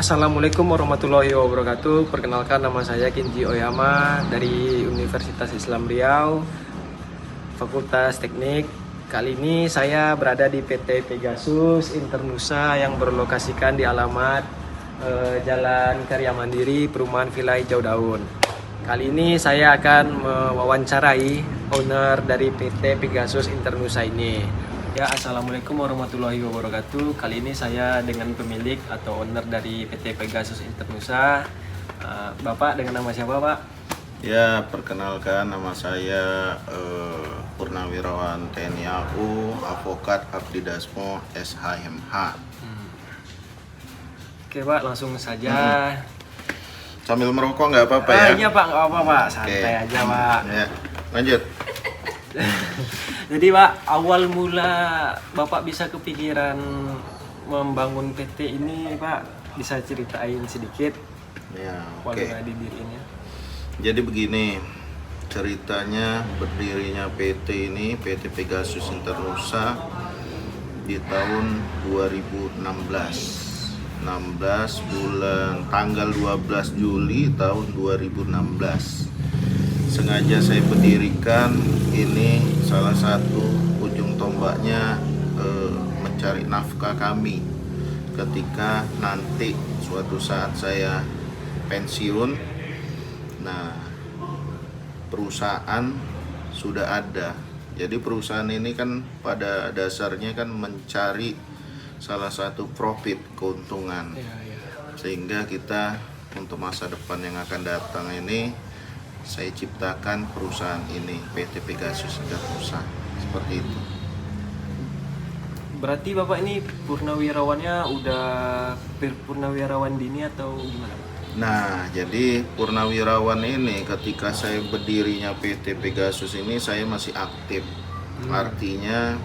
Assalamualaikum warahmatullahi wabarakatuh. Perkenalkan, nama saya Kenji Oyama dari Universitas Islam Riau, Fakultas Teknik. Kali ini saya berada di PT Pegasus Internusa yang berlokasikan di alamat Jalan Karya Mandiri, Perumahan Villa Hijau Daun. Kali ini saya akan mewawancarai owner dari PT Pegasus Internusa ini. Ya, assalamualaikum warahmatullahi wabarakatuh. Kali ini saya dengan pemilik atau owner dari PT Pegasus Internusa. Bapak dengan nama siapa, Pak? Ya, perkenalkan nama saya Purnawirawan TNI AU, Advokat Abdi Dasmo SHMH. Oke, Pak, langsung saja. Sambil merokok nggak apa-apa ya? Iya, Pak, nggak apa-apa, Pak. Santai aja, Pak. Ya, lanjut. Jadi, Pak, awal mula Bapak bisa kepikiran membangun PT ini, Pak, bisa ceritain sedikit Ya, awal oke. mula didirinya. Jadi begini, ceritanya berdirinya PT ini, PT Pegasus Internusa di tahun 2016. 16 bulan tanggal 12 Juli tahun 2016. Sengaja saya berdirikan ini, salah satu ujung tombaknya mencari nafkah kami ketika nanti suatu saat saya pensiun. Nah, perusahaan sudah ada. Jadi perusahaan ini kan pada dasarnya kan mencari salah satu profit, keuntungan. Iya. Sehingga kita untuk masa depan yang akan datang ini saya ciptakan perusahaan ini, PT Pegasus Internusa, seperti itu. Berarti Bapak ini purnawirawannya udah purnawirawan dini atau gimana, Pak? Nah, jadi purnawirawan ini ketika saya berdirinya PT Pegasus ini saya masih aktif. Artinya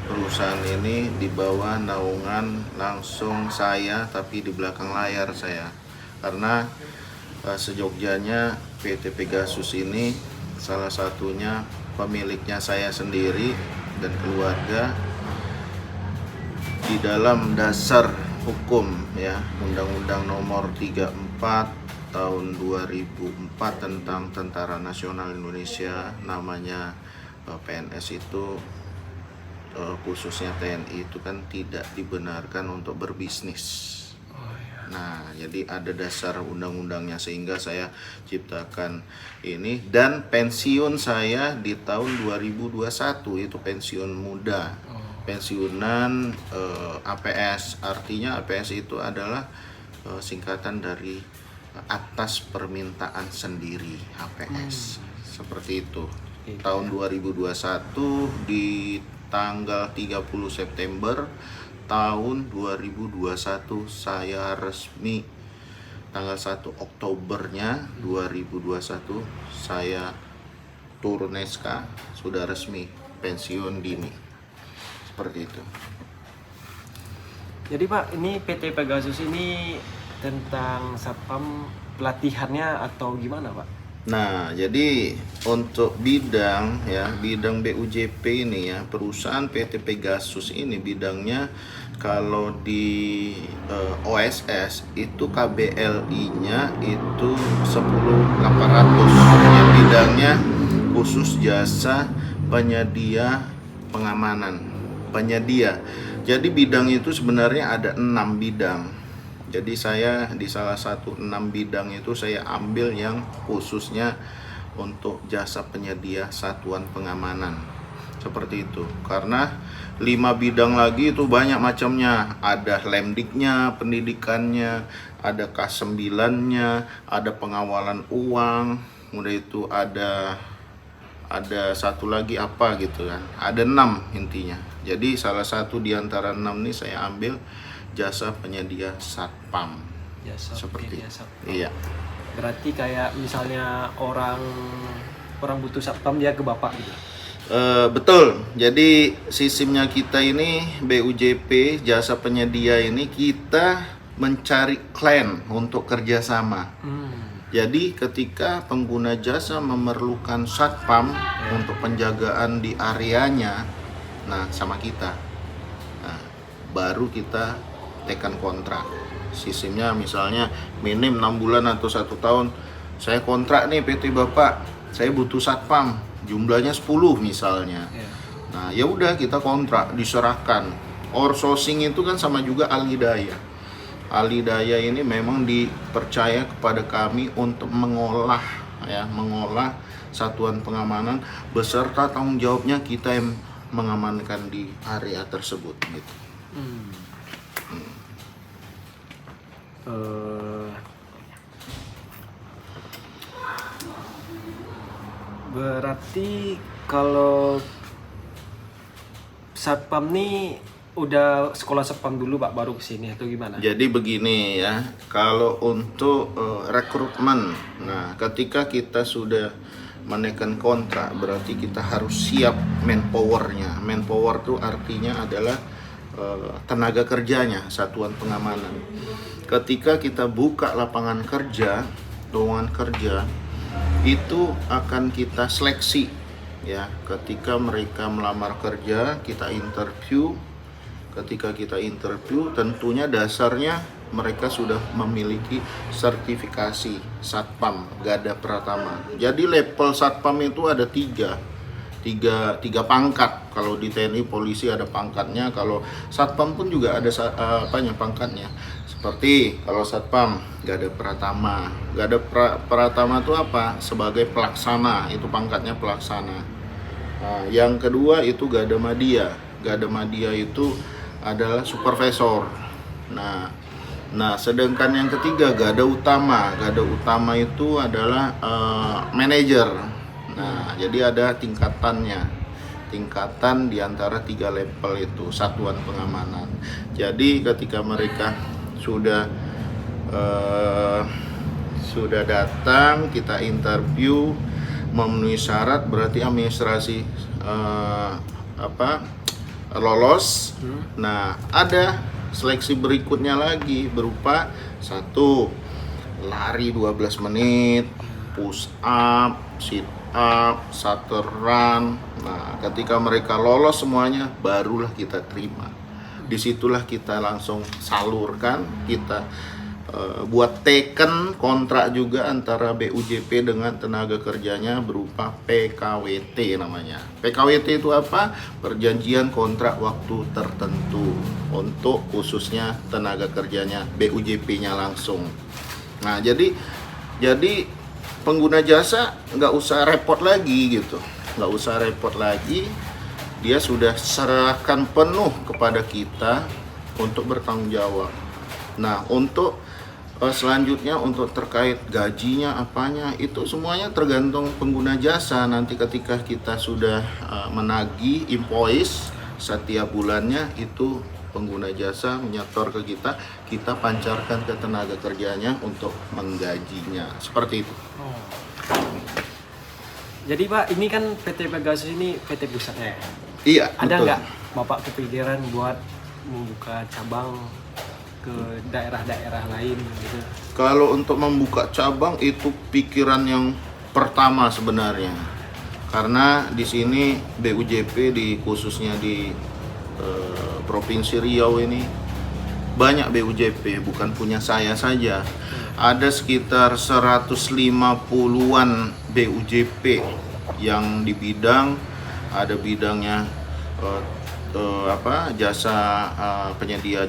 perusahaan ini di bawah naungan langsung saya, tapi di belakang layar saya. Karena sejogjanya PT Pegasus ini salah satunya pemiliknya saya sendiri dan keluarga. Di dalam dasar hukum ya, Undang-Undang Nomor 34 tahun 2004 tentang Tentara Nasional Indonesia, namanya PNS itu khususnya TNI itu kan tidak dibenarkan untuk berbisnis. Nah, jadi ada dasar undang-undangnya sehingga saya ciptakan ini, dan pensiun saya di tahun 2021 itu pensiun muda. Pensiunan APS, artinya APS itu adalah singkatan dari atas permintaan sendiri, APS. Seperti itu. Tahun 2021 di tanggal 30 September tahun 2021 saya resmi, tanggal 1 Oktobernya 2021 saya turun SK, sudah resmi pensiun dini. Seperti itu. Jadi Pak, ini PT Pegasus ini tentang satpam pelatihannya atau gimana, Pak? Nah, jadi untuk bidang BUJP ini ya, perusahaan PT Pegasus ini bidangnya kalau di OSS itu KBLI-nya itu 10.800. Ya, bidangnya khusus jasa penyedia pengamanan. Jadi bidang itu sebenarnya ada 6 bidang. Jadi saya di salah satu 6 bidang itu saya ambil yang khususnya untuk jasa penyedia satuan pengamanan. Seperti itu. Karena 5 bidang lagi itu banyak macamnya. Ada lemdiknya, pendidikannya, ada K9-nya, ada pengawalan uang, kemudian itu ada satu lagi apa gitu kan. Ada 6 intinya. Jadi salah satu di antara 6 ini saya ambil jasa penyedia satpam. Jasa Seperti penyedia satpam. Iya. Berarti kayak misalnya orang butuh satpam dia ke Bapak gitu. Betul. Jadi sistemnya kita ini BUJP jasa penyedia ini kita mencari klien untuk kerjasama. Jadi ketika pengguna jasa memerlukan satpam untuk penjagaan di areanya, nah sama kita, nah, baru kita tekan kontrak. Sistemnya misalnya minim 6 bulan atau 1 tahun. Saya kontrak nih PT Bapak, saya butuh satpam, jumlahnya 10 misalnya. Nah, ya udah kita kontrak, diserahkan. Outsourcing itu kan sama juga alidaya. Alidaya ini memang dipercaya kepada kami untuk mengolah satuan pengamanan beserta tanggung jawabnya kita yang mengamankan di area tersebut gitu. Berarti kalau satpam nih udah sekolah satpam dulu Pak baru kesini atau gimana? Jadi begini ya, kalau untuk rekrutmen, nah ketika kita sudah menaikkan kontrak berarti kita harus siap manpowernya. Manpower itu artinya adalah tenaga kerjanya, satuan pengamanan. Ketika kita buka lapangan kerja, lowongan kerja, itu akan kita seleksi ya. Ketika mereka melamar kerja, kita interview. Ketika kita interview, tentunya dasarnya mereka sudah memiliki sertifikasi Satpam Garda Pratama. Jadi level Satpam itu ada tiga pangkat. Kalau di TNI Polisi ada pangkatnya, kalau Satpam pun juga ada pangkatnya. Seperti kalau Satpam Garda Pratama. Garda Pratama itu apa? Sebagai pelaksana, itu pangkatnya pelaksana. Nah, yang kedua itu Garda Madya. Garda Madya itu adalah supervisor. Nah, sedangkan yang ketiga Garda Utama. Garda Utama itu adalah manajer. Nah, jadi ada tingkatan di antara 3 level itu satuan pengamanan. Jadi ketika mereka sudah datang, kita interview, memenuhi syarat, berarti administrasi lolos. Nah, ada seleksi berikutnya lagi berupa 1 lari 12 menit, push up, sit up, shuttle run. Nah, ketika mereka lolos semuanya, barulah kita terima. Disitulah kita langsung salurkan, kita buat teken kontrak juga antara BUJP dengan tenaga kerjanya berupa PKWT namanya. PKWT itu apa? Perjanjian kontrak waktu tertentu untuk khususnya tenaga kerjanya BUJP-nya langsung. Nah, jadi pengguna jasa nggak usah repot lagi gitu, dia sudah serahkan penuh kepada kita untuk bertanggung jawab. Nah, untuk selanjutnya untuk terkait gajinya apanya itu semuanya tergantung pengguna jasa. Nanti ketika kita sudah menagih invoice setiap bulannya, itu pengguna jasa menyetor ke kita pancarkan ke tenaga kerjanya untuk menggajinya. Seperti itu. Jadi Pak, ini kan PT Pegasus ini PT pusatnya ya? Iya, ada betul. nggak Bapak kepikiran buat membuka cabang ke daerah-daerah lain gitu? Kalau untuk membuka cabang itu pikiran yang pertama sebenarnya. Karena di sini BUJP khususnya di Provinsi Riau ini banyak BUJP, bukan punya saya saja. Ada sekitar 150-an BUJP yang di bidang, ada bidangnya jasa penyedia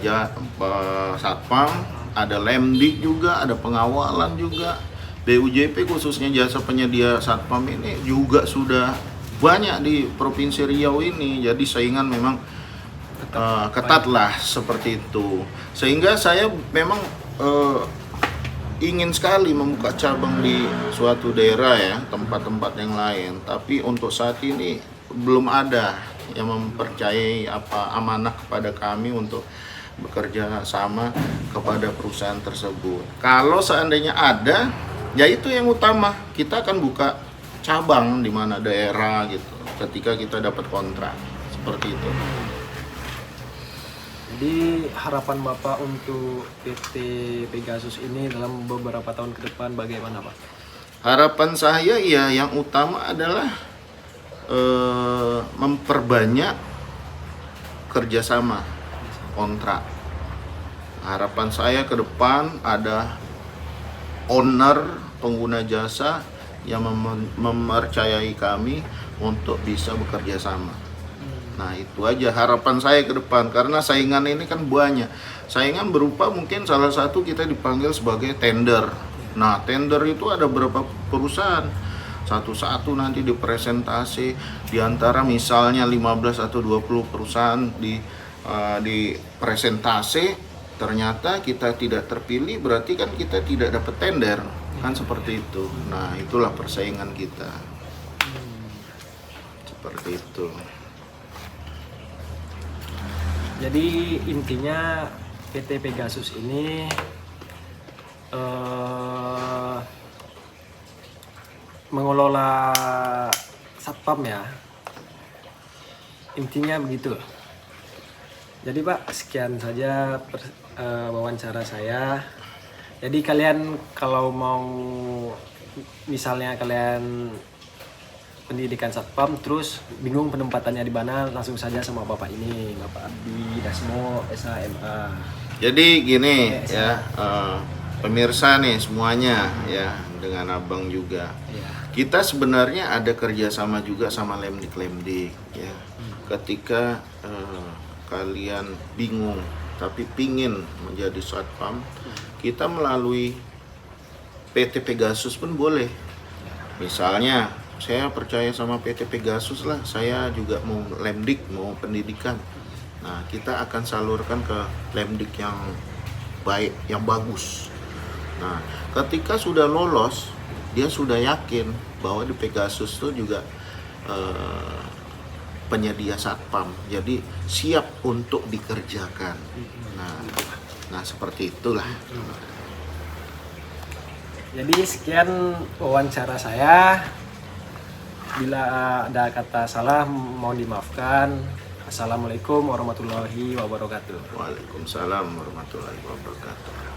satpam, ada lemdik juga, ada pengawalan juga. BUJP khususnya jasa penyedia satpam ini juga sudah banyak di Provinsi Riau ini. Jadi saingan memang ketat lah seperti itu. Sehingga saya memang ingin sekali membuka cabang di suatu daerah ya, tempat-tempat yang lain. Tapi untuk saat ini belum ada yang mempercayai amanah kepada kami untuk bekerja sama kepada perusahaan tersebut. Kalau seandainya ada, ya itu yang utama. Kita akan buka cabang di mana daerah gitu ketika kita dapat kontrak. Seperti itu. Jadi harapan Bapak untuk PT Pegasus ini dalam beberapa tahun ke depan bagaimana Pak? Harapan saya ya yang utama adalah memperbanyak kerjasama kontrak. harapan saya ke depan ada owner pengguna jasa yang mempercayai kami untuk bisa bekerja sama. Nah itu aja harapan saya ke depan, karena saingan ini kan banyak. Saingan berupa mungkin salah satu kita dipanggil sebagai tender. Nah tender itu ada berapa perusahaan, satu-satu nanti dipresentasi, diantara misalnya 15 atau 20 perusahaan di presentasi, ternyata kita tidak terpilih, berarti kan kita tidak dapat tender, kan seperti itu. Nah itulah persaingan kita, seperti itu. Jadi intinya PT Pegasus ini mengelola satpam ya, intinya begitu. Jadi Pak, sekian saja wawancara saya. Jadi kalian kalau mau misalnya kalian pendidikan satpam terus bingung penempatannya di mana, langsung saja sama Bapak ini, Bapak Abdi Dasmo SHMA. Jadi gini ya, pemirsa nih semuanya ya, dengan abang juga. Kita sebenarnya ada kerjasama juga sama Lemdik ya. Ketika kalian bingung tapi pingin menjadi satpam, kita melalui PT Pegasus pun boleh. Misalnya saya percaya sama PT Pegasus lah, saya juga mau Lemdik, mau pendidikan. Nah kita akan salurkan ke Lemdik yang baik, yang bagus. Nah ketika sudah lolos, dia sudah yakin bahwa di Pegasus itu juga penyedia satpam, jadi siap untuk dikerjakan. Nah seperti itulah. Jadi sekian wawancara saya. Bila ada kata salah mohon dimaafkan. Assalamualaikum warahmatullahi wabarakatuh. Waalaikumsalam warahmatullahi wabarakatuh.